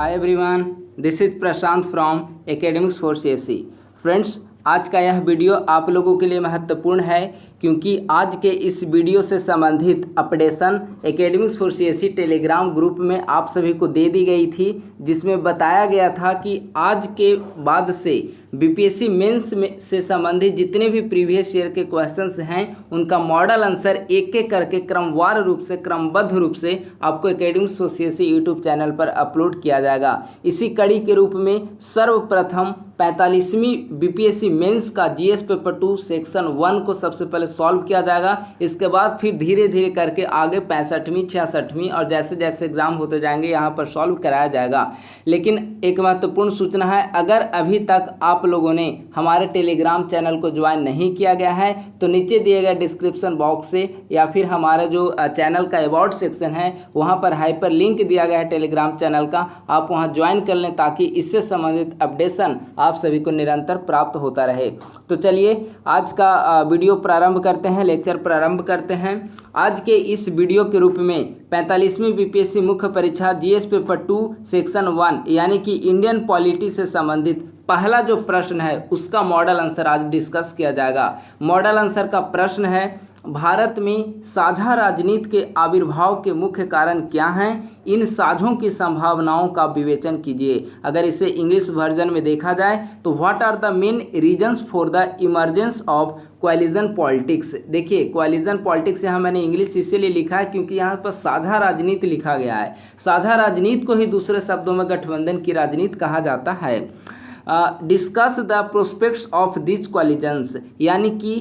Hi everyone, this is Prashant from academics for CSE. Friends, आज का यह video आप लोगों के लिए महत्वपूर्ण है क्योंकि आज के इस वीडियो से संबंधित updation academics for CSE Telegram group में आप सभी को दे दी गई थी, जिसमें बताया गया था कि आज के बाद से बीपीएससी मेंस में से संबंधित जितने भी प्रीवियस ईयर के क्वेश्चंस हैं उनका मॉडल आंसर एक एक करके क्रमवार रूप से क्रमबद्ध रूप से आपको academics for CSE YouTube channel पर अपलोड किया जाएगा। इसी कड़ी के रूप में सर्वप्रथम 45वीं बीपीएससी मेंस का जीएस पेपर 2 सेक्शन 1 को सबसे पहले सॉल्व किया जाएगा। इसके बाद फिर धीरे धीरे करके आगे 65वीं 66वीं और जैसे जैसे एग्जाम होते जाएंगे यहाँ पर सॉल्व कराया जाएगा। लेकिन एक महत्वपूर्ण सूचना है, अगर अभी तक आप लोगों ने हमारे टेलीग्राम चैनल को ज्वाइन नहीं किया गया है तो नीचे दिए गए डिस्क्रिप्शन बॉक्स से या फिर हमारा जो चैनल का अबाउट सेक्शन है वहाँ पर हाइपर लिंक दिया गया है टेलीग्राम चैनल का, आप वहाँ ज्वाइन कर लें ताकि इससे संबंधित अपडेशन आप सभी को निरंतर प्राप्त होता रहे। तो चलिए आज का वीडियो प्रारंभ करते हैं, लेक्चर प्रारंभ करते हैं। आज के इस वीडियो के रूप में 45वीं बीपीएससी मुख्य परीक्षा जीएस पेपर 2 सेक्शन 1 यानी कि इंडियन पॉलिटी से संबंधित पहला जो प्रश्न है उसका मॉडल आंसर आज डिस्कस किया जाएगा। मॉडल आंसर का प्रश्न है, भारत में साझा राजनीति के आविर्भाव के मुख्य कारण क्या हैं? इन साझों की संभावनाओं का विवेचन कीजिए। अगर इसे इंग्लिश वर्जन में देखा जाए तो what are the main reasons for the emergence of coalition politics. देखिए, कोएलिशन पॉलिटिक्स यहाँ मैंने इंग्लिश इसीलिए लिखा है क्योंकि यहाँ पर साझा राजनीति लिखा गया है। साझा राजनीति को ही दूसरे शब्दों में गठबंधन की राजनीति कहा जाता है। Discuss the prospects of this collisions यानी कि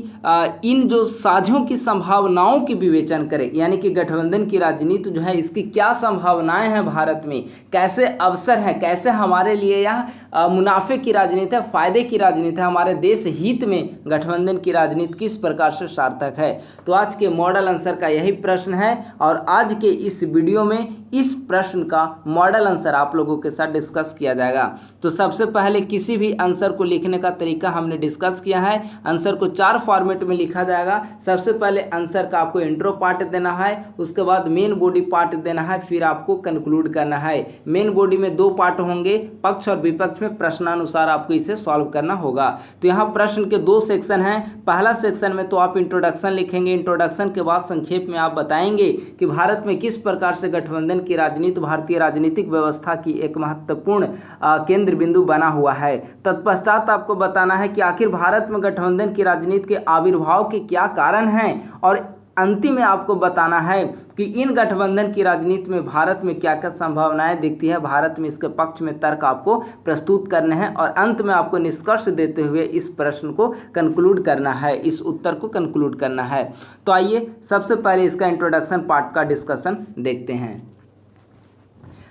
इन जो साझों की संभावनाओं की विवेचन करें, यानी कि गठबंधन की राजनीति जो है इसकी क्या संभावनाएं हैं भारत में, कैसे अवसर हैं, कैसे हमारे लिए यह मुनाफे की राजनीति है, फायदे की राजनीति है, हमारे देश हित में गठबंधन की राजनीति किस प्रकार से सार्थक है। तो आज के मॉडल आंसर का यही प्रश्न है और आज के इस वीडियो में इस प्रश्न का मॉडल आंसर आप लोगों के साथ डिस्कस किया जाएगा। तो सबसे पहले किसी भी आंसर को लिखने का तरीका हमने डिस्कस किया है। आंसर को 4 फॉर्मेट में लिखा जाएगा। सबसे पहले आंसर का आपको इंट्रो पार्ट देना है, उसके बाद मेन बॉडी पार्ट देना है, फिर आपको कंक्लूड करना है। मेन बॉडी में 2 पार्ट होंगे, पक्ष और विपक्ष में प्रश्नानुसार आपको इसे सॉल्व करना होगा। तो यहाँ प्रश्न के 2 सेक्शन हैं। पहला सेक्शन में तो आप इंट्रोडक्शन लिखेंगे, इंट्रोडक्शन के बाद संक्षेप में आप बताएंगे कि भारत में किस प्रकार से गठबंधन की राजनीति भारतीय राजनीतिक व्यवस्था की एक महत्वपूर्ण केंद्र बिंदु बना हुआ है। तत्पश्चात आपको बताना है कि आखिर भारत में गठबंधन की राजनीति के आविर्भाव के क्या कारण हैं और अंतिम में आपको बताना है कि इन गठबंधन की राजनीति में भारत में क्या क्या संभावनाएं दिखती है, भारत में इसके पक्ष में तर्क आपको प्रस्तुत करने हैं और अंत में आपको निष्कर्ष देते हुए इस प्रश्न को कंक्लूड करना है, इस उत्तर को कंक्लूड करना है। तो आइए सबसे पहले इसका इंट्रोडक्शन पार्ट का डिस्कशन देखते हैं।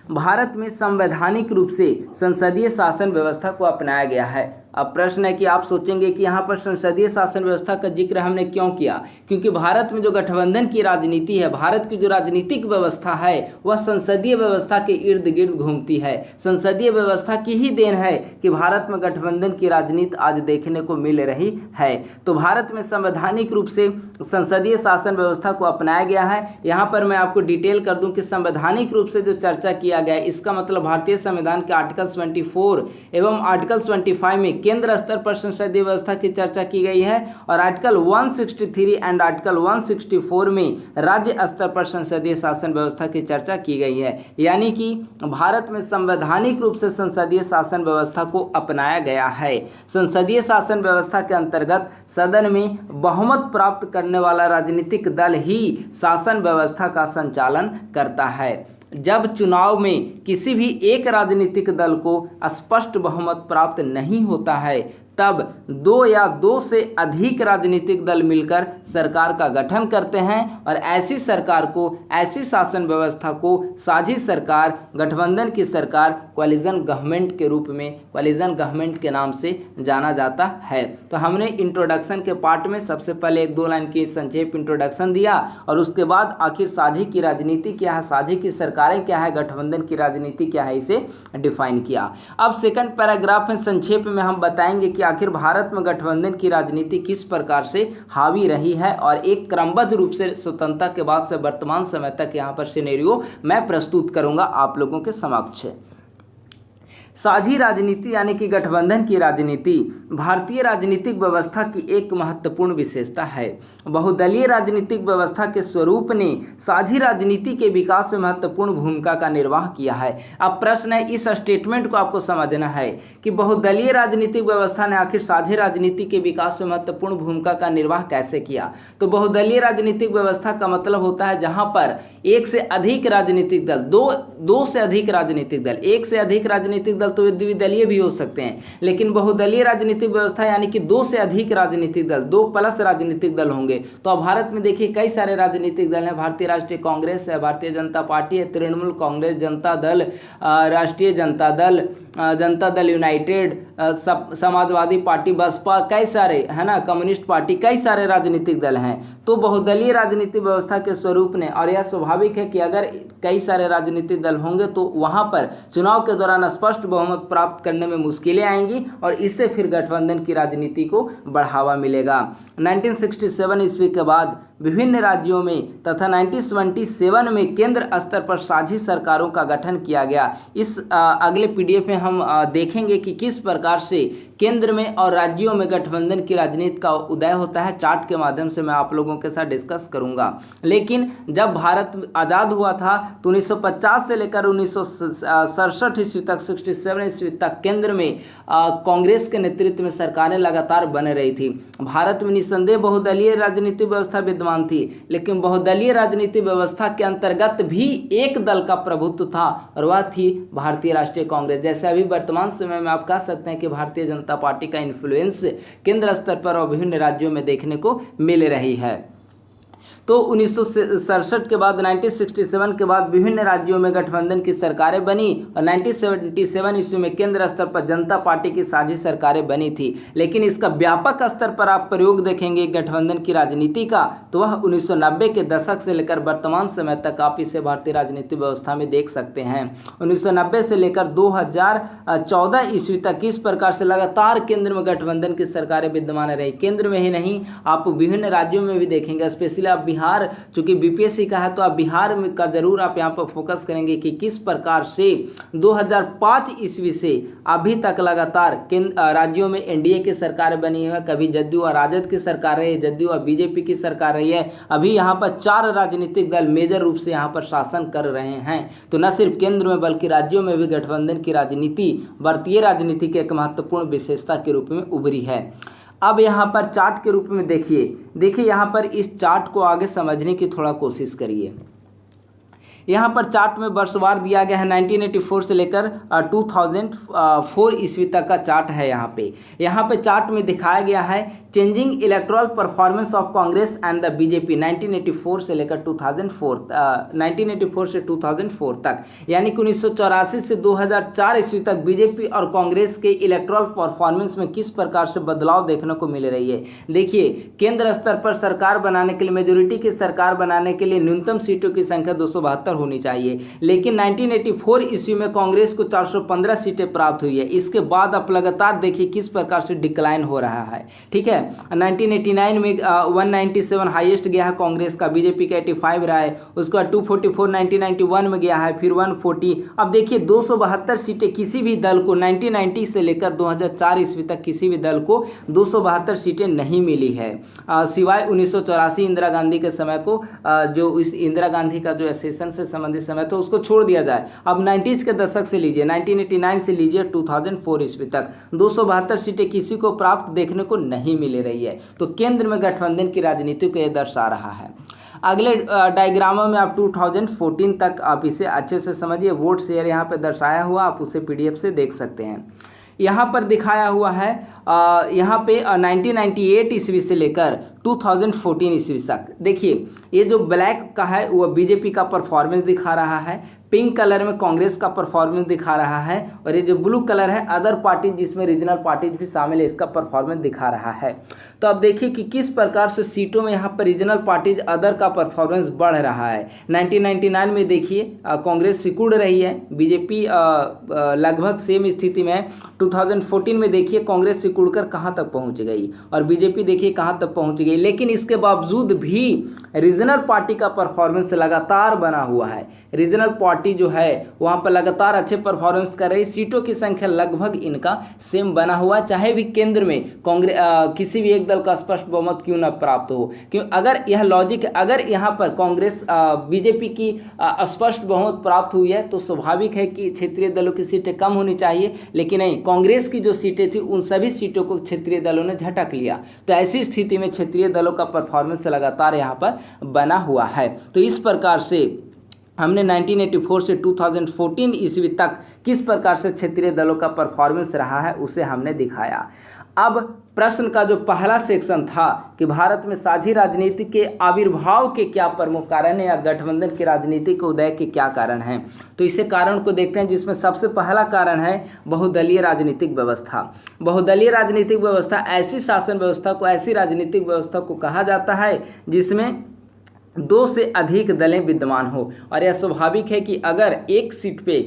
भारत में संवैधानिक रूप से संसदीय शासन व्यवस्था को अपनाया गया है। अब प्रश्न है कि आप सोचेंगे कि यहाँ पर संसदीय शासन व्यवस्था का जिक्र हमने क्यों किया, क्योंकि भारत में जो गठबंधन की राजनीति है, भारत की जो राजनीतिक व्यवस्था है वह संसदीय व्यवस्था के इर्द गिर्द घूमती है। संसदीय व्यवस्था की ही देन है कि भारत में गठबंधन की राजनीति आज देखने को मिल रही है। तो भारत में संवैधानिक रूप से संसदीय शासन व्यवस्था को अपनाया गया है। यहाँ पर मैं आपको डिटेल कर दूँ कि संवैधानिक रूप से जो चर्चा किया गया है इसका मतलब भारतीय संविधान के आर्टिकल 24 एवं आर्टिकल 25 में केंद्र स्तर पर संसदीय व्यवस्था की चर्चा की गई है और आर्टिकल 163 एंड आर्टिकल 164 में राज्य स्तर पर संसदीय शासन व्यवस्था की चर्चा की गई है। यानी कि भारत में संवैधानिक रूप से संसदीय शासन व्यवस्था को अपनाया गया है। संसदीय शासन व्यवस्था के अंतर्गत सदन में बहुमत प्राप्त करने वाला राजनीतिक दल ही शासन व्यवस्था का संचालन करता है। जब चुनाव में किसी भी एक राजनीतिक दल को स्पष्ट बहुमत प्राप्त नहीं होता है तब 2 या 2 से अधिक राजनीतिक दल मिलकर सरकार का गठन करते हैं और ऐसी सरकार को, ऐसी शासन व्यवस्था को साझी सरकार, गठबंधन की सरकार कोलिशन गवर्नमेंट के रूप में, कोलिशन गवर्नमेंट के नाम से जाना जाता है। तो हमने इंट्रोडक्शन के पार्ट में सबसे पहले 1-2 लाइन की संक्षेप इंट्रोडक्शन दिया और उसके बाद आखिर साझी की राजनीति क्या है, साझी की सरकारें क्या है, गठबंधन की राजनीति क्या है, इसे डिफाइन किया। अब सेकंड पैराग्राफ में संक्षेप में हम बताएंगे कि आखिर भारत में गठबंधन की राजनीति किस प्रकार से हावी रही है और एक क्रमबद्ध रूप से स्वतंत्रता के बाद से वर्तमान समय तक यहाँ पर सिनेरियो मैं प्रस्तुत करूंगा आप लोगों के समक्ष। साझी राजनीति यानी कि गठबंधन की राजनीति भारतीय राजनीतिक व्यवस्था की एक महत्वपूर्ण विशेषता है। बहुदलीय राजनीतिक व्यवस्था के स्वरूप ने साझी राजनीति के विकास में महत्वपूर्ण भूमिका का निर्वाह किया है। अब प्रश्न है, इस स्टेटमेंट को आपको समझना है कि बहुदलीय राजनीतिक व्यवस्था ने आखिर साझी राजनीति के विकास में महत्वपूर्ण भूमिका का निर्वाह कैसे किया। तो बहुदलीय राजनीतिक व्यवस्था का मतलब होता है जहां पर एक से अधिक राजनीतिक दल, दो से अधिक राजनीतिक दल, एक से अधिक राजनीतिक दल तो द्विदलीय भी हो सकते हैं, लेकिन बहुदलीय राजनीतिक व्यवस्था यानी कि दो से अधिक राजनीतिक दल, 2+ राजनीतिक दल होंगे। तो अब भारत में देखिए कई सारे राजनीतिक दल हैं। भारतीय राष्ट्रीय कांग्रेस है, भारतीय जनता पार्टी है, तृणमूल कांग्रेस, जनता दल, राष्ट्रीय जनता दल, जनता दल यूनाइटेड, समाजवादी पार्टी, बसपा, कई सारे है ना, कम्युनिस्ट पार्टी, कई सारे राजनीतिक दल हैं। तो बहुदलीय राजनीतिक व्यवस्था के स्वरूप ने, और यह स्वाभाविक है कि अगर कई सारे राजनीतिक दल होंगे तो वहां पर चुनाव के दौरान स्पष्ट बहुमत प्राप्त करने में मुश्किलें आएंगी और इससे फिर गठबंधन की राजनीति को बढ़ावा मिलेगा। 1967 ईस्वी के बाद विभिन्न राज्यों में तथा 1977 में केंद्र स्तर पर साझी सरकारों का गठन किया गया। इस अगले पीडीएफ में हम देखेंगे कि किस प्रकार से केंद्र में और राज्यों में गठबंधन की राजनीति का उदय होता है। चार्ट के माध्यम से मैं आप लोगों के साथ डिस्कस करूंगा। लेकिन जब भारत आज़ाद हुआ था तो 1950 से लेकर 1967 ईस्वी तक, 67 ईस्वी तक केंद्र में कांग्रेस के नेतृत्व में सरकारें लगातार बन रही थी। भारत में निस्संदेह बहुदलीय राजनीतिक व्यवस्था विद्यमान थी, लेकिन बहुदलीय राजनीतिक व्यवस्था के अंतर्गत भी एक दल का प्रभुत्व था और वह थी भारतीय राष्ट्रीय कांग्रेस। जैसे अभी वर्तमान समय में आप कह सकते हैं कि भारतीय जनता पार्टी का इन्फ्लुएंस केंद्र स्तर पर और विभिन्न राज्यों में देखने को मिल रही है। तो 1967 के बाद, 1967 के बाद विभिन्न राज्यों में गठबंधन की सरकारें बनी और 1977 ईस्वी में केंद्र स्तर पर जनता पार्टी की साझी सरकारें बनी थी। लेकिन इसका व्यापक स्तर पर आप प्रयोग देखेंगे गठबंधन की राजनीति का तो वह 1990 के दशक से लेकर वर्तमान समय तक आप इसे भारतीय राजनीतिक व्यवस्था में देख सकते हैं। 1990 से लेकर 2014 ईस्वी तक किस प्रकार से लगातार केंद्र में गठबंधन की सरकारें विद्यमान रही। केंद्र में ही नहीं, आप विभिन्न राज्यों में भी देखेंगे। स्पेशली आप बिहार, चूंकि बीपीएससी का है तो आप बिहार में का जरूर आप यहाँ पर फोकस करेंगे कि किस प्रकार से 2005 ईस्वी से अभी तक लगातार राज्यों में एनडीए की सरकार बनी है। कभी जदयू और राजद की सरकार रही है, जदयू और बीजेपी की सरकार रही है। अभी यहाँ पर 4 राजनीतिक दल मेजर रूप से यहाँ पर शासन कर रहे हैं। तो न सिर्फ केंद्र में बल्कि राज्यों में भी गठबंधन की राजनीति भारतीय राजनीति की एक महत्वपूर्ण विशेषता के रूप में उभरी है। अब यहाँ पर चार्ट के रूप में देखिए यहाँ पर इस चार्ट को आगे समझने की थोड़ा कोशिश करिए। यहाँ पर चार्ट में वर्षवार दिया गया है 1984 से लेकर 2004 ईस्वी तक का चार्ट है। यहाँ पे चार्ट में दिखाया गया है changing electoral performance of Congress and the BJP 1984 से लेकर 1984 से 2004 तक, यानी कि 1984 से 2004 ईस्वी तक बीजेपी और कांग्रेस के इलेक्टोरल परफॉर्मेंस में किस प्रकार से बदलाव देखने को मिल रही है। देखिए, केंद्र स्तर पर सरकार बनाने के लिए, मेजोरिटी की सरकार बनाने के लिए न्यूनतम सीटों की संख्या 272 होनी चाहिए, लेकिन 1984 ईस्वी में कांग्रेस को 415 सीटें प्राप्त हुई है। इसके बाद आप लगातार देखिए किस प्रकार से डिक्लाइन हो रहा है। ठीक है, 1989 में 197 हाईएस्ट गया है कांग्रेस का, बीजेपी का 85 रहा है। उसके बाद 244 1991 में गया है, फिर 140। अब देखिए 272 सीटें किसी भी दल को 1990 से लेकर 2004 ईस्वी तक किसी भी दल को 272 सीटें नहीं मिली है, सिवाय 1984 इंदिरा गांधी के समय को, जो इस इंदिरा गांधी का जो सेशन से संबंधित समय तो उसको छोड़ दिया जाए। अब 90s के दशक से लीजिए, 1989 से लीजिए 2004 ईस्वी तक 272 सीटें किसी को प्राप्त देखने को नहीं मिल रही है। तो केंद्र में गठबंधन की राजनीति को यह दर्शा रहा है। अगले डायग्रामों में आप 2014 तक आप इसे अच्छे से समझिए। वोट शेयर यहाँ पे दर्शाया हुआ, आप उसे पीडीएफ से देख सकते हैं। यहाँ पर दिखाया हुआ है यहाँ पे 1998 ईस्वी से लेकर 2014 ईस्वी तक। देखिए, ये जो ब्लैक का है वो बीजेपी का परफॉर्मेंस दिखा रहा है, पिंक कलर में कांग्रेस का परफॉर्मेंस दिखा रहा है, और ये जो ब्लू कलर है अदर पार्टीज, जिसमें रीजनल पार्टीज भी शामिल है, इसका परफॉर्मेंस दिखा रहा है। तो अब देखिए कि किस प्रकार से सीटों में यहाँ पर रीजनल पार्टीज अदर का परफॉर्मेंस बढ़ रहा है। 1999 में देखिए कांग्रेस सिकुड़ रही है, बीजेपी लगभग सेम स्थिति में है। 2014 में देखिए कांग्रेस सिकुड़कर कहाँ तक पहुँच गई और बीजेपी देखिए कहाँ तक पहुँच गई, लेकिन इसके बावजूद भी रीजनल पार्टी का परफॉर्मेंस लगातार बना हुआ है। रीजनल पार्टी जो है वहाँ पर लगातार अच्छे परफॉर्मेंस कर रही, सीटों की संख्या लगभग इनका सेम बना हुआ, चाहे भी केंद्र में कांग्रेस किसी भी एक दल का स्पष्ट बहुमत क्यों न प्राप्त हो। क्यों, अगर यह लॉजिक, अगर यहाँ पर कांग्रेस बीजेपी की स्पष्ट बहुमत प्राप्त हुई है तो स्वाभाविक है कि क्षेत्रीय दलों की सीटें कम होनी चाहिए, लेकिन नहीं, कांग्रेस की जो सीटें थी उन सभी सीटों को क्षेत्रीय दलों ने झटक लिया। तो ऐसी स्थिति में क्षेत्रीय दलों का परफॉर्मेंस लगातार यहाँ पर बना हुआ है। तो इस प्रकार से हमने 1984 से 2014 ईस्वी तक किस प्रकार से क्षेत्रीय दलों का परफॉर्मेंस रहा है उसे हमने दिखाया। अब प्रश्न का जो पहला सेक्शन था कि भारत में साझी राजनीति के आविर्भाव के क्या प्रमुख कारण हैं या गठबंधन की राजनीति के उदय के क्या कारण हैं, तो इसे कारण को देखते हैं, जिसमें सबसे पहला कारण है बहुदलीय राजनीतिक व्यवस्था। बहुदलीय राजनीतिक व्यवस्था ऐसी शासन व्यवस्था को, ऐसी राजनीतिक व्यवस्था को कहा जाता है जिसमें 2 से अधिक दलें विद्यमान हो। और यह स्वाभाविक है कि अगर एक सीट पे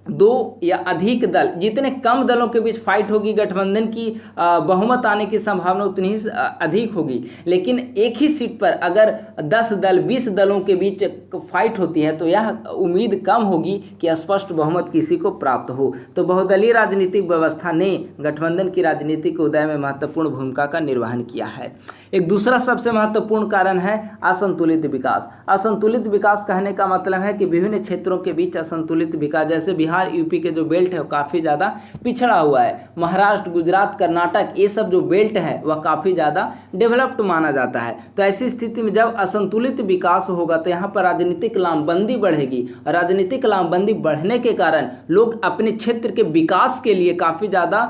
2 या अधिक दल, जितने कम दलों के बीच फाइट होगी गठबंधन की बहुमत आने की संभावना उतनी ही अधिक होगी। लेकिन एक ही सीट पर अगर 10 दल 20 दलों के बीच फाइट होती है तो यह उम्मीद कम होगी कि स्पष्ट बहुमत किसी को प्राप्त हो। तो बहुदलीय राजनीतिक व्यवस्था ने गठबंधन की राजनीति के उदय में महत्वपूर्ण भूमिका का निर्वहन किया है। एक दूसरा सबसे महत्वपूर्ण कारण है असंतुलित विकास। असंतुलित विकास कहने का मतलब है कि विभिन्न क्षेत्रों के बीच असंतुलित विकास, जैसे बिहार यूपी के जो बेल्ट है वो काफ़ी ज़्यादा पिछड़ा हुआ है। महाराष्ट्र, गुजरात, कर्नाटक, ये सब जो बेल्ट है वह काफ़ी ज़्यादा डेवलप्ड माना जाता है। तो ऐसी स्थिति में जब असंतुलित विकास होगा तो यहाँ पर राजनीतिक लामबंदी बढ़ेगी। राजनीतिक लामबंदी बढ़ने के कारण लोग अपने क्षेत्र के विकास के लिए काफ़ी ज़्यादा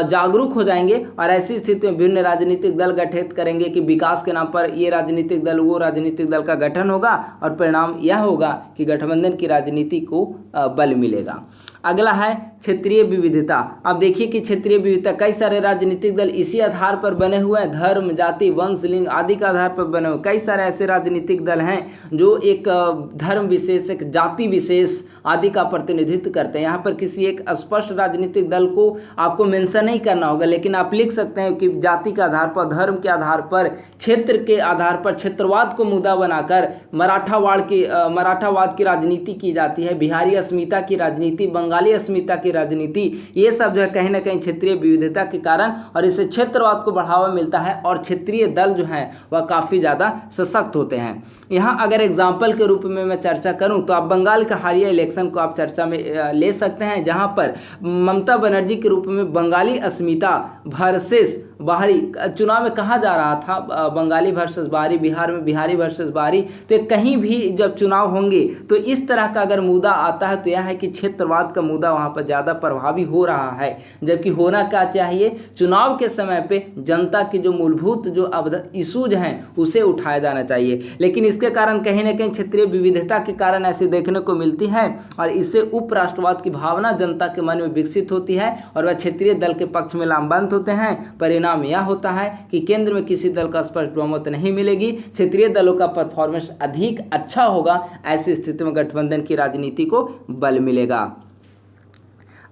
जागरूक हो जाएंगे और ऐसी स्थिति में विभिन्न राजनीतिक दल गठित करेंगे कि विकास के नाम पर ये राजनीतिक दल वो राजनीतिक दल का गठन होगा और परिणाम यह होगा कि गठबंधन की राजनीति को बल मिलेगा। अगला है क्षेत्रीय विविधता। अब देखिए कि क्षेत्रीय विविधता, कई सारे राजनीतिक दल इसी आधार पर बने हुए हैं, धर्म, जाति, वंश, लिंग आदि के आधार पर बने हुए। कई सारे ऐसे राजनीतिक दल हैं जो एक धर्म विशेष, एक जाति विशेष आदि का प्रतिनिधित्व करते हैं। यहाँ पर किसी एक स्पष्ट राजनीतिक दल को आपको मेंशन नहीं करना होगा, लेकिन आप लिख सकते हैं कि जाति के आधार पर, धर्म के आधार पर, क्षेत्र के आधार पर क्षेत्रवाद को मुद्दा बनाकर मराठावाद की राजनीति की जाती है, बिहारी अस्मिता की राजनीति, बंगाली अस्मिता की राजनीति। ये सब जो है कहीं ना कहीं क्षेत्रीय विविधता के कारण, और इससे क्षेत्रवाद को बढ़ावा मिलता है और क्षेत्रीय दल जो हैं वह काफ़ी ज़्यादा सशक्त होते हैं। यहाँ अगर एग्जाम्पल के रूप में मैं चर्चा करूँ तो आप बंगाल का हालिया इलेक्शन को आप चर्चा में ले सकते हैं, जहाँ पर ममता बनर्जी के रूप में बंगाली अस्मिता वर्सेस बाहरी चुनाव में कहा जा रहा था, बंगाली वर्सेस बाहरी, बिहार में बिहारी वर्सेस बाहरी। तो कहीं भी जब चुनाव होंगे तो इस तरह का अगर मुद्दा आता है तो यह है कि क्षेत्रवाद का मुद्दा वहाँ पर ज़्यादा प्रभावी हो रहा है। जबकि होना क्या चाहिए, चुनाव के समय पे जनता की जो मूलभूत जो इशूज हैं उसे उठाया जाना चाहिए। लेकिन इसके कारण कहीं ना कहीं क्षेत्रीय विविधता के कारण ऐसे देखने को मिलती है और इससे उपराष्ट्रवाद की भावना जनता के मन में विकसित होती है और वह क्षेत्रीय दल के पक्ष में लामबंद होते हैं। परिणाम यह होता है कि केंद्र में किसी दल का स्पष्ट बहुमत नहीं मिलेगी, क्षेत्रीय दलों का परफॉर्मेंस अधिक अच्छा होगा। ऐसी स्थिति में गठबंधन की राजनीति को बल मिलेगा।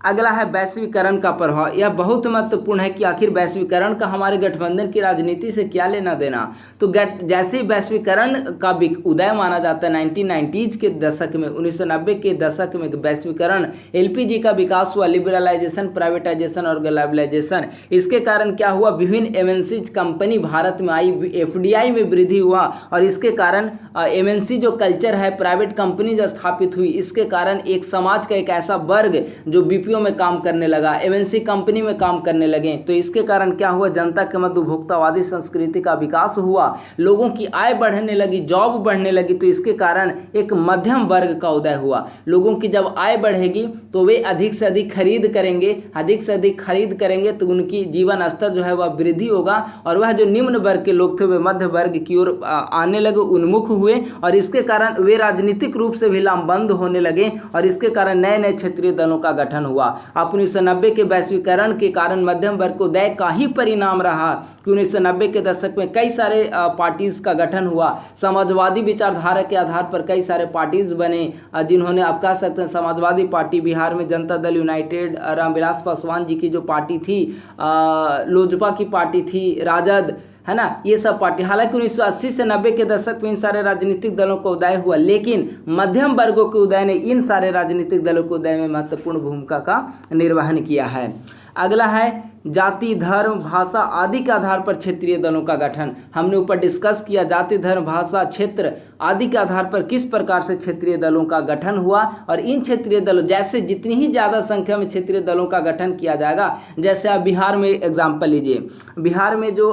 अगला है वैश्वीकरण का प्रभाव। यह बहुत महत्वपूर्ण है कि आखिर वैश्वीकरण का हमारे गठबंधन की राजनीति से क्या लेना देना। तो जैसे ही वैश्वीकरण का उदय माना जाता है 1990s के दशक में, 1990 के दशक में वैश्वीकरण, एलपीजी का विकास हुआ, लिबरलाइजेशन, प्राइवेटाइजेशन और ग्लोबलाइजेशन। इसके कारण क्या हुआ, विभिन्न एमएनसी कंपनी भारत में आई, एफडीआई में वृद्धि हुआ और इसके कारण एमएनसी जो कल्चर है, प्राइवेट कंपनी जो स्थापित हुई, इसके कारण एक समाज का एक ऐसा वर्ग जो में काम करने लगा, एमएनसी कंपनी में काम करने लगे। तो इसके कारण क्या हुआ, जनता के मध्य उपभोक्तावादी संस्कृति का विकास हुआ, लोगों की आय बढ़ने लगी, जॉब बढ़ने लगी। तो इसके कारण एक मध्यम वर्ग का उदय हुआ। लोगों की जब आय बढ़ेगी तो वे अधिक से अधिक खरीद करेंगे, अधिक से अधिक खरीद करेंगे तो उनकी जीवन स्तर जो है वह वृद्धि होगा और वह जो निम्न वर्ग के लोग थे वे मध्य वर्ग की ओर आने लगे, उन्मुख हुए और इसके कारण वे राजनीतिक रूप से भी लामबंद होने लगे और इसके कारण नए नए क्षेत्रीय दलों का गठन हुआ। 1990 के वैश्वीकरण के कारण मध्यम वर्ग को उदय का ही परिणाम रहा कि 1990 के दशक में कई सारे पार्टीज का गठन हुआ। समाजवादी विचारधारा के आधार पर कई सारे पार्टीज बने, जिन्होंने आप कह सकते हैं समाजवादी पार्टी, बिहार में जनता दल यूनाइटेड, रामविलास पासवान जी की जो पार्टी थी, लोजपा की पार्टी थी, राजद, है ना, ये सब पार्टी। हालांकि 1980 से 90 के दशक में इन सारे राजनीतिक दलों का उदय हुआ, लेकिन मध्यम वर्गों के उदय ने इन सारे राजनीतिक दलों के उदय में महत्वपूर्ण भूमिका का निर्वहन किया है। अगला है जाति, धर्म, भाषा आदि के आधार पर क्षेत्रीय दलों का गठन। हमने ऊपर डिस्कस किया जाति, धर्म, भाषा, क्षेत्र आदि के आधार पर किस प्रकार से क्षेत्रीय दलों का गठन हुआ, और इन क्षेत्रीय दलों जैसे जितनी ही ज़्यादा संख्या में क्षेत्रीय दलों का गठन किया जाएगा, जैसे आप बिहार में एग्जाम्पल लीजिए, बिहार में जो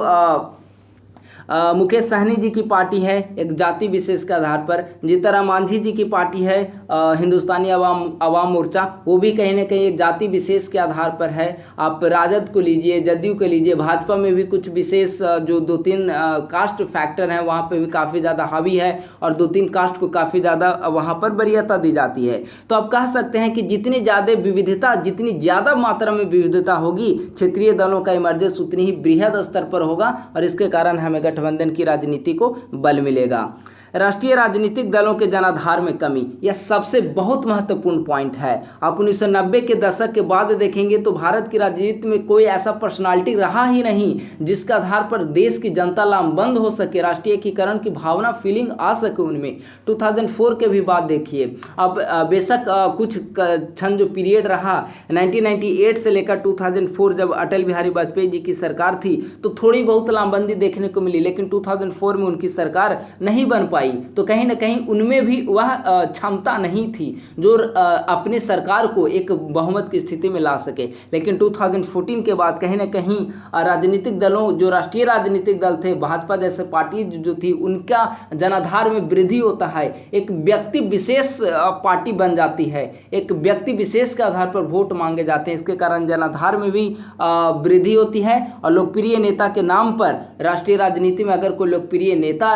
मुकेश सहनी जी की पार्टी है एक जाति विशेष के आधार पर, जीतनराम मांझी जी की पार्टी है हिंदुस्तानी अवाम मोर्चा, वो भी कहीं ना कहीं एक जाति विशेष के आधार पर है। आप राजद को लीजिए, जदयू को लीजिए, भाजपा में भी कुछ विशेष जो 2-3 कास्ट फैक्टर हैं वहाँ पे भी काफ़ी ज़्यादा हावी है, और 2-3 कास्ट को काफ़ी ज़्यादा वहाँ पर वरीयता दी जाती है। तो आप कह सकते हैं कि जितनी ज़्यादा विविधता, जितनी ज़्यादा मात्रा में विविधता होगी, क्षेत्रीय दलों का इमर्जेंस उतनी ही बृहद स्तर पर होगा, और इसके कारण हमें गठबंधन की राजनीति को बल मिलेगा। राष्ट्रीय राजनीतिक दलों के जनाधार में कमी, यह सबसे बहुत महत्वपूर्ण पॉइंट है। आप 1990 के दशक के बाद देखेंगे तो भारत की राजनीति में कोई ऐसा पर्सनालिटी रहा ही नहीं जिसके आधार पर देश की जनता लामबंद हो सके, राष्ट्रीय एकीकरण की भावना, फीलिंग आ सके उनमें। 2004 के भी बात देखिए, अब बेशक कुछ क्षण जो पीरियड रहा 1998 से लेकर 2004 जब अटल बिहारी वाजपेयी जी की सरकार थी तो थोड़ी बहुत लामबंदी देखने को मिली, लेकिन 2004 में उनकी सरकार नहीं बन पाई, तो कहीं ना कहीं उनमें भी वह क्षमता नहीं थी जो अपनी सरकार को एक बहुमत की स्थिति में ला सके। लेकिन 2014 के बाद कहीं ना कहीं राजनीतिक दलों, जो राष्ट्रीय राजनीतिक दल थे, भाजपा जैसे पार्टी जो थी, उनका जनाधार में वृद्धि होता है, एक व्यक्ति विशेष पार्टी बन जाती है, एक व्यक्ति विशेष के आधार पर वोट मांगे जाते हैं, इसके कारण जनाधार में भी वृद्धि होती है। और लोकप्रिय नेता के नाम पर राष्ट्रीय राजनीति में अगर कोई लोकप्रिय नेता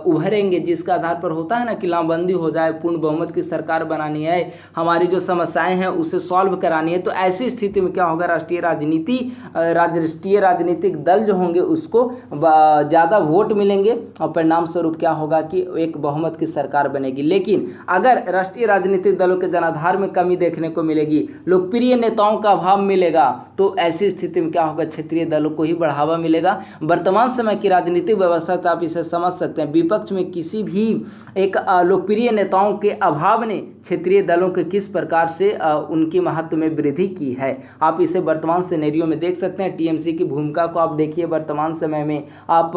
उभरेंगे जिसका आधार पर होता है ना कि लामबंदी हो जाए, पूर्ण बहुमत की सरकार बनानी है, हमारी जो समस्याएं हैं उसे सॉल्व करानी है, तो ऐसी स्थिति में क्या होगा, राष्ट्रीय राजनीतिक दल जो होंगे उसको ज़्यादा वोट मिलेंगे, और परिणाम स्वरूप क्या होगा कि एक बहुमत की सरकार बनेगी। लेकिन अगर राष्ट्रीय राजनीतिक दलों के जनाधार में कमी देखने को मिलेगी, लोकप्रिय नेताओं का अभाव मिलेगा, तो ऐसी स्थिति में क्या होगा, क्षेत्रीय दलों को ही बढ़ावा मिलेगा। वर्तमान समय की राजनीतिक व्यवस्था तो आप इसे समझ सकते हैं, विपक्ष में किसी भी एक लोकप्रिय नेताओं के अभाव ने क्षेत्रीय दलों के किस प्रकार से उनकी महत्व में वृद्धि की है, आप इसे वर्तमान सिनेरियो में देख सकते हैं। टीएमसी की भूमिका को आप देखिए वर्तमान समय में, आप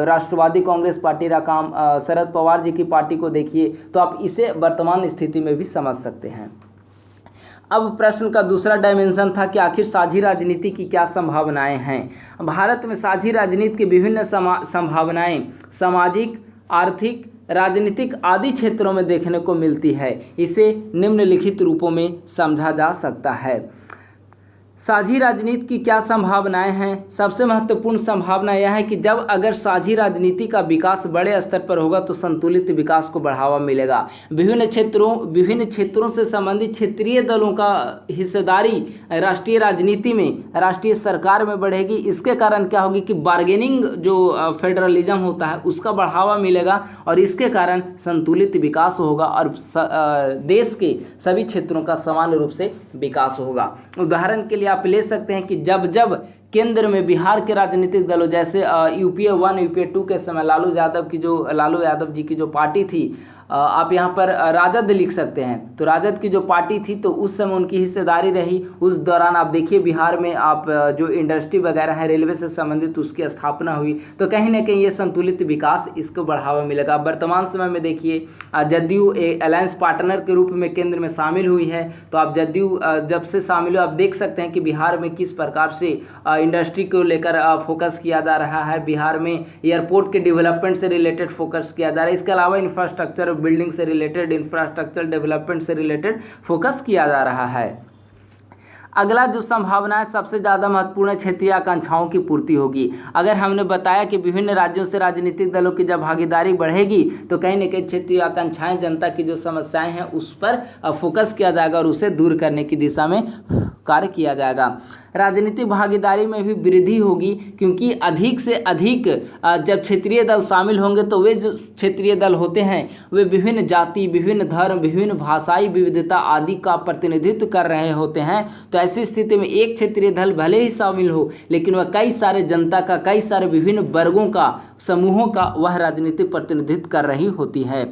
राष्ट्रवादी कांग्रेस पार्टी रकाम शरद पवार जी की पार्टी को देखिए, तो आप इसे वर्तमान स्थिति में भी समझ सकते हैं। अब प्रश्न का दूसरा डायमेंशन था कि आखिर साझी राजनीति की क्या संभावनाएं हैं। भारत में साझी राजनीति की विभिन्न संभावनाएं सामाजिक, आर्थिक, राजनीतिक आदि क्षेत्रों में देखने को मिलती है। इसे निम्नलिखित रूपों में समझा जा सकता है। साझी राजनीति की क्या संभावनाएं हैं। सबसे महत्वपूर्ण संभावना यह है कि जब अगर साझी राजनीति का विकास बड़े स्तर पर होगा तो संतुलित विकास को बढ़ावा मिलेगा। विभिन्न क्षेत्रों से संबंधित क्षेत्रीय दलों का हिस्सेदारी राष्ट्रीय राजनीति में, राष्ट्रीय सरकार में बढ़ेगी। इसके कारण क्या होगी कि बार्गेनिंग जो फेडरलिज्म होता है उसका बढ़ावा मिलेगा, और इसके कारण संतुलित विकास होगा और देश के सभी क्षेत्रों का समान रूप से विकास होगा। उदाहरण के लिए आप ले सकते हैं कि जब केंद्र में बिहार के राजनीतिक दलों जैसे यूपीए 1 यूपीए 2 के समय लालू यादव जी की जो पार्टी थी, आप यहाँ पर राजद लिख सकते हैं, तो राजद की जो पार्टी थी तो उस समय उनकी हिस्सेदारी रही। उस दौरान आप देखिए बिहार में आप जो इंडस्ट्री वगैरह है रेलवे से संबंधित उसकी स्थापना हुई, तो कहीं ना कहीं ये संतुलित विकास इसको बढ़ावा मिलेगा। वर्तमान समय में देखिए जदयू अलायंस पार्टनर के रूप में केंद्र में शामिल हुई है, तो आप जदयू जब से शामिल हुए आप देख सकते हैं कि बिहार में किस प्रकार से इंडस्ट्री को लेकर फोकस किया जा रहा है। बिहार में एयरपोर्ट के डेवलपमेंट से रिलेटेड फोकस किया जा रहा है। इसके अलावा इंफ्रास्ट्रक्चर बिल्डिंग से रिलेटेड, इंफ्रास्ट्रक्चर डेवलपमेंट से रिलेटेड फोकस किया जा रहा है। अगला जो संभावना है सबसे ज़्यादा महत्वपूर्ण क्षेत्रीय आकांक्षाओं की पूर्ति होगी। अगर हमने बताया कि विभिन्न राज्यों से राजनीतिक दलों की जब भागीदारी बढ़ेगी तो कहीं न कहीं क्षेत्रीय आकांक्षाएं, जनता की जो समस्याएं हैं उस पर फोकस किया जाएगा और उसे दूर करने की दिशा में कार्य किया जाएगा। राजनीतिक भागीदारी में भी वृद्धि होगी, क्योंकि अधिक से अधिक जब क्षेत्रीय दल शामिल होंगे तो वे जो क्षेत्रीय दल होते हैं वे विभिन्न जाति, विभिन्न धर्म, विभिन्न भाषाई विविधता आदि का प्रतिनिधित्व कर रहे होते हैं। तो ऐसी स्थिति में एक क्षेत्रीय दल भले ही शामिल हो, लेकिन वह कई सारे जनता का, कई सारे विभिन्न वर्गों का, समूहों का वह राजनीतिक प्रतिनिधित्व कर रही होती है।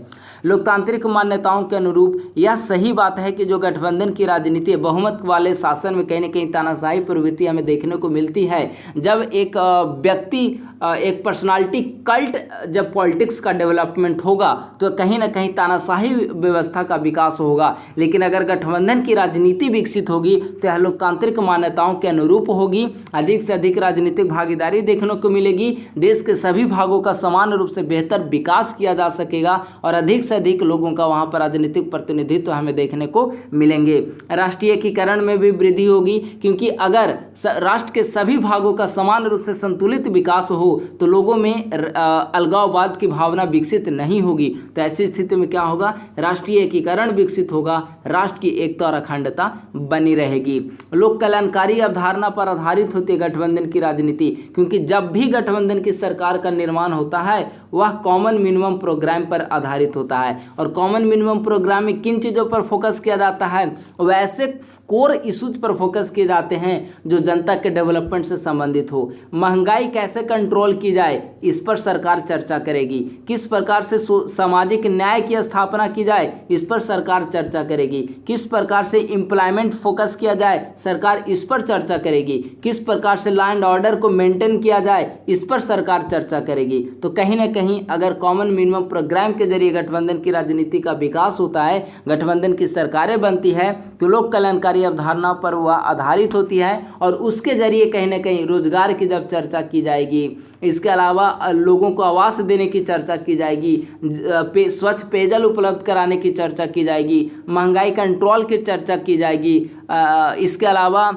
लोकतांत्रिक मान्यताओं के अनुरूप यह सही बात है कि जो गठबंधन की राजनीति बहुमत वाले शासन में कहीं न कहीं तानाशाही प्रवृत्ति हमें देखने को मिलती है। जब एक व्यक्ति, एक पर्सनालिटी कल्ट जब पॉलिटिक्स का डेवलपमेंट होगा तो कहीं ना कहीं तानाशाही व्यवस्था का विकास होगा। लेकिन अगर गठबंधन की राजनीति विकसित होगी तो यह लोकतांत्रिक मान्यताओं के अनुरूप होगी। अधिक से अधिक राजनीतिक भागीदारी देखने को मिलेगी, देश के सभी भागों का समान रूप से बेहतर विकास किया जा सकेगा और अधिक से अधिक लोगों का वहाँ पर राजनीतिक प्रतिनिधित्व हमें देखने को मिलेंगे। राष्ट्रीय एकीकरण में भी वृद्धि होगी, क्योंकि अगर राष्ट्र के सभी भागों का समान रूप से संतुलित विकास हो तो लोगों में अलगाववाद की भावना विकसित नहीं होगी। तो ऐसी स्थिति में क्या होगा, राष्ट्रीय एकीकरण विकसित होगा, राष्ट्र की एकता और अखंडता बनी रहेगी। लोक कल्याणकारी अवधारणा पर आधारित होती है गठबंधन की राजनीति, क्योंकि जब भी गठबंधन की सरकार का निर्माण होता है वह कॉमन मिनिमम प्रोग्राम पर आधारित होता है। और कॉमन मिनिमम प्रोग्राम में किन चीज़ों पर फोकस किया जाता है, वैसे कोर इशूज पर फोकस किए जाते हैं जो जनता के डेवलपमेंट से संबंधित हो। महंगाई कैसे कंट्रोल की जाए इस पर सरकार चर्चा करेगी। किस प्रकार से सामाजिक न्याय की स्थापना की जाए इस पर सरकार चर्चा करेगी। किस प्रकार से एम्प्लॉयमेंट फोकस किया जाए सरकार इस पर चर्चा करेगी। किस प्रकार से लॉ एंड ऑर्डर को मेंटेन किया जाए इस पर सरकार चर्चा करेगी। तो कहीं ना कहीं अगर कॉमन मिनिमम प्रोग्राम के जरिए गठबंधन की राजनीति का विकास होता है, गठबंधन की सरकारें बनती है, तो लोक कल्याणकारी अवधारणा पर वह आधारित होती है और उसके जरिए कहीं ना कहीं रोजगार की जब चर्चा की जाएगी, इसके अलावा लोगों को आवास देने की चर्चा की जाएगी, स्वच्छ पेयजल उपलब्ध कराने की चर्चा की जाएगी, महंगाई कंट्रोल की चर्चा की जाएगी, इसके अलावा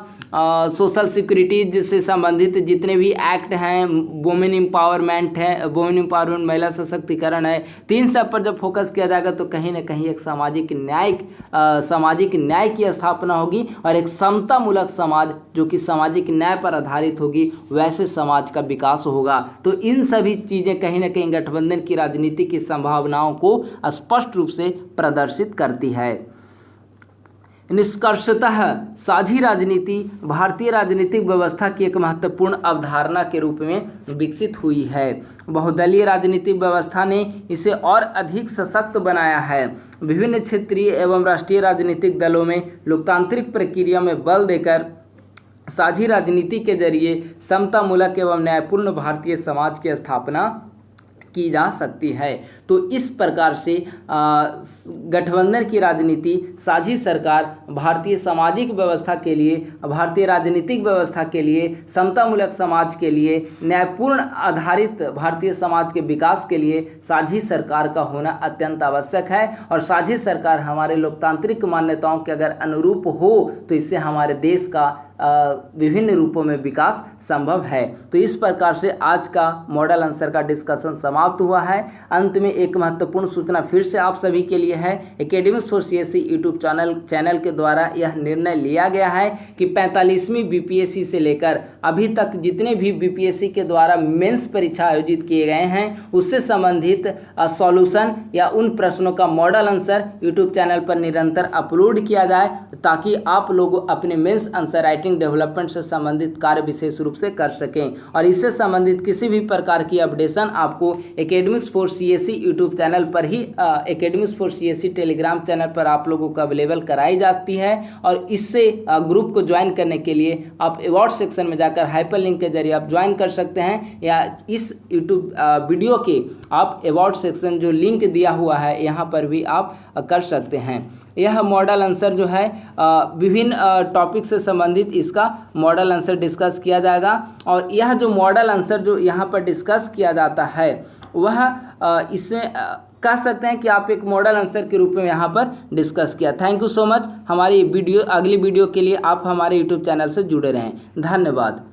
सोशल सिक्योरिटीज से संबंधित जितने भी एक्ट हैं, वुमेन एम्पावरमेंट है, वुमेन एम्पावरमेंट महिला सशक्तिकरण है, तीन सब पर जब फोकस किया जाएगा तो कहीं ना कहीं एक सामाजिक न्याय की स्थापना होगी और एक समतामूलक समाज जो कि सामाजिक न्याय पर आधारित होगी वैसे समाज का विकास होगा। तो इन सभी चीज़ें कहीं ना कहीं गठबंधन की राजनीति की संभावनाओं को स्पष्ट रूप से प्रदर्शित करती है। निष्कर्षतः साझी राजनीति भारतीय राजनीतिक व्यवस्था की एक महत्वपूर्ण अवधारणा के रूप में विकसित हुई है। बहुदलीय राजनीतिक व्यवस्था ने इसे और अधिक सशक्त बनाया है। विभिन्न क्षेत्रीय एवं राष्ट्रीय राजनीतिक दलों में लोकतांत्रिक प्रक्रिया में बल देकर साझी राजनीति के जरिए समतामूलक एवं न्यायपूर्ण भारतीय समाज की स्थापना की जा सकती है। तो इस प्रकार से गठबंधन की राजनीति, साझी सरकार भारतीय सामाजिक व्यवस्था के लिए, भारतीय राजनीतिक व्यवस्था के लिए, समतामूलक समाज के लिए, न्यायपूर्ण आधारित भारतीय समाज के विकास के लिए साझी सरकार का होना अत्यंत आवश्यक है। और साझी सरकार हमारे लोकतांत्रिक मान्यताओं के अगर अनुरूप हो तो इससे हमारे देश का विभिन्न रूपों में विकास संभव है। तो इस प्रकार से आज का मॉडल आंसर का डिस्कशन समाप्त हुआ है। अंत में एक महत्वपूर्ण सूचना फिर से आप सभी के लिए है। Academics for CSC YouTube channel के द्वारा यह निर्णय लिया गया है कि 45वीं बीपीएससी से लेकर अभी तक जितने भी बीपीएससी के द्वारा मेंस परीक्षा आयोजित किए गए हैं उससे संबंधित सॉल्यूशन या उन प्रश्नों का मॉडल आंसर यूट्यूब चैनल पर निरंतर अपलोड किया जाए ताकि आप लोग अपने मेंस आंसर राइटिंग डेवलपमेंट से संबंधित कार्य विशेष रूप से कर सकें। और इससे संबंधित किसी भी प्रकार की अपडेशन आपको academics for CSC YouTube channel पर ही, academics for CSC Telegram channel पर आप लोगों को अवेलेबल कराई जाती है। और इससे ग्रुप को ज्वाइन करने के लिए आप अवार्ड सेक्शन में जाकर हाइपर लिंक के जरिए आप ज्वाइन कर सकते हैं, या इस यूट्यूब वीडियो के आप अवार्ड सेक्शन जो लिंक दिया हुआ है यहाँ पर भी आप कर सकते हैं। यह मॉडल आंसर जो है विभिन्न टॉपिक से संबंधित इसका मॉडल आंसर डिस्कस किया जाएगा। और यह जो मॉडल आंसर जो यहाँ पर डिस्कस किया जाता है वह इसमें कह सकते हैं कि आप एक मॉडल आंसर के रूप में यहाँ पर डिस्कस किया। Thank you so much. हमारी अगली वीडियो के लिए आप हमारे यूट्यूब चैनल से जुड़े रहें। धन्यवाद।